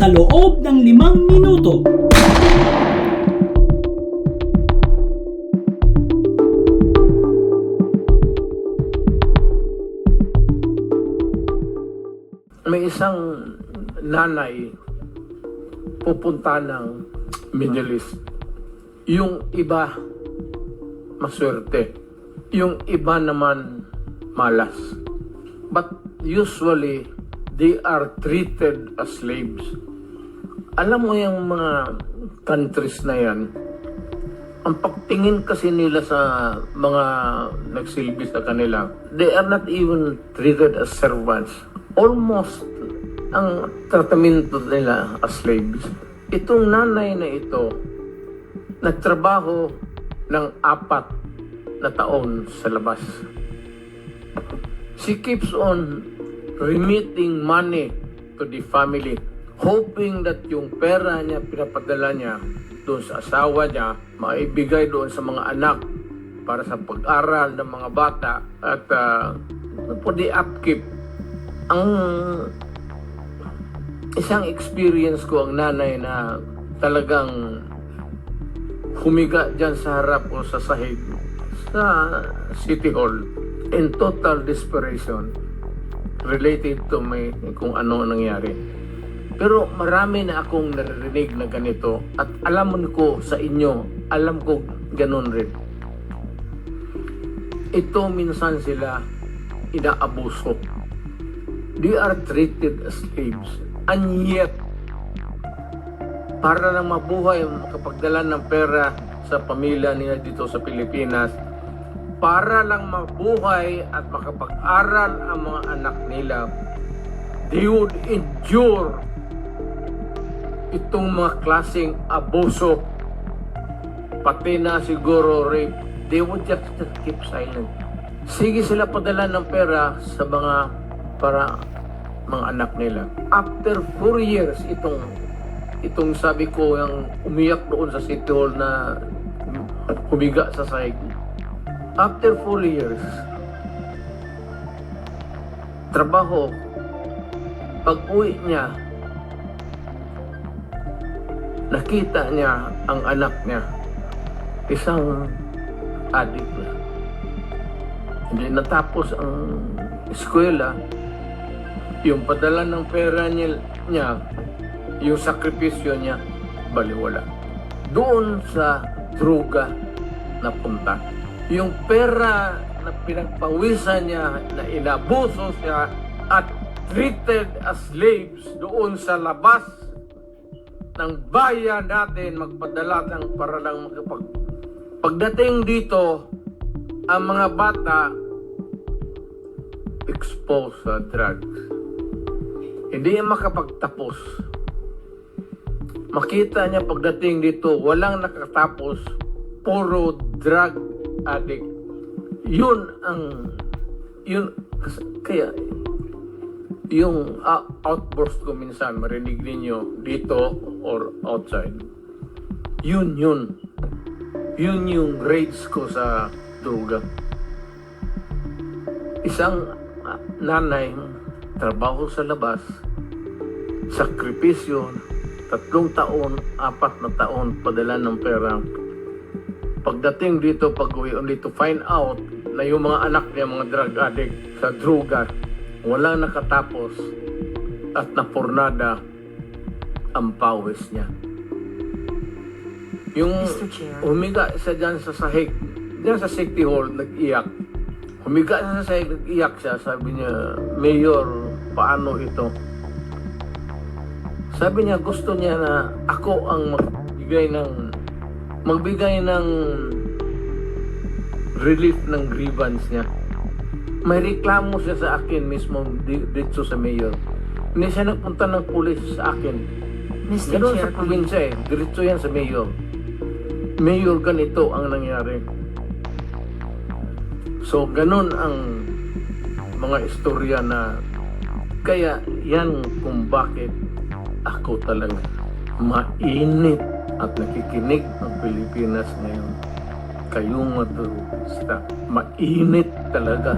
sa loob ng 5 minuto. May isang nanay pupunta ng Middle East. Yung iba maswerte, yung iba naman malas. But usually, they are treated as slaves. Alam mo yung mga countries na yan, ang pagtingin kasi nila sa mga nagsilbi sa kanila, they are not even treated as servants. Almost ang tratamento nila as slaves. Itong nanay na ito, nagtrabaho ng 4 na taon sa labas. She keeps on remitting money to the family, hoping that yung pera niya, pinapadala niya doon sa asawa niya, maibigay doon sa mga anak para sa pag-aral ng mga bata at for the upkeep. Ang isang experience ko, ang nanay na talagang humiga dyan sa harap o sa sahig sa City Hall in total desperation related to may kung ano nangyari. Pero marami na akong naririnig na ganito at alam ko sa inyo, alam ko ganun rin. Ito minsan sila inaabuso. They are treated as slaves. And yet, para lang mabuhay, makapagdala ng pera sa pamilya nila dito sa Pilipinas, para lang mabuhay at makapag-aral ang mga anak nila, they would endure itong mga klaseng abuso, pati na siguro rape. They would just keep silent. Sige sila padala ng pera sa mga anak nila. After 4 years, itong sabi ko, yung umiyak doon sa City Hall na humiga sa sahig. After 4 years, trabaho, pag-uwi niya, nakita niya ang anak niya, isang adik na. Hindi natapos ang eskwela, yung padala ng pera niya, yung sakripisyo niya, baliwala. Doon sa droga napunta. Yung pera na pinagpawisan niya, na inabuso siya at treated as slaves doon sa labas ng bayan natin, magpadala ng para lang pagdating dito, ang mga bata exposed sa drugs. Hindi niya makapagtapos. Makita niya pagdating dito, walang nakatapos, puro drug addict. Kaya yung outburst ko minsan, marinig ninyo dito or outside. Yun yung rage ko sa droga. Isang nanay, trabaho sa labas, sakripisyo, 3 taon, 4 na taon, padala ng pera. Pagdating dito, pag-uwi, only to find out na yung mga anak niya, mga drug addict sa droga, walang nakatapos at napurnada ang pawis niya. Yung humiga isa dyan sa sahig, dyan sa City Hall, nag-iyak. Humiga siya sa sahig, nag-iyak siya. Sabi niya, Mayor, paano ito? Sabi niya, gusto niya na ako ang magbigay ng relief ng grievance niya. May reklamo siya sa akin mismo dito sa mayor. Hindi siya nagpunta ng pulis sa akin. Ganun sa probinsya diretso yan sa mayor. Mayor, ganito ang nangyari. So, ganun ang mga istorya na kaya yan kung bakit ako talaga mainit at nakikinig ang Pilipinas ngayon. Kayong mga turista, mainit talaga.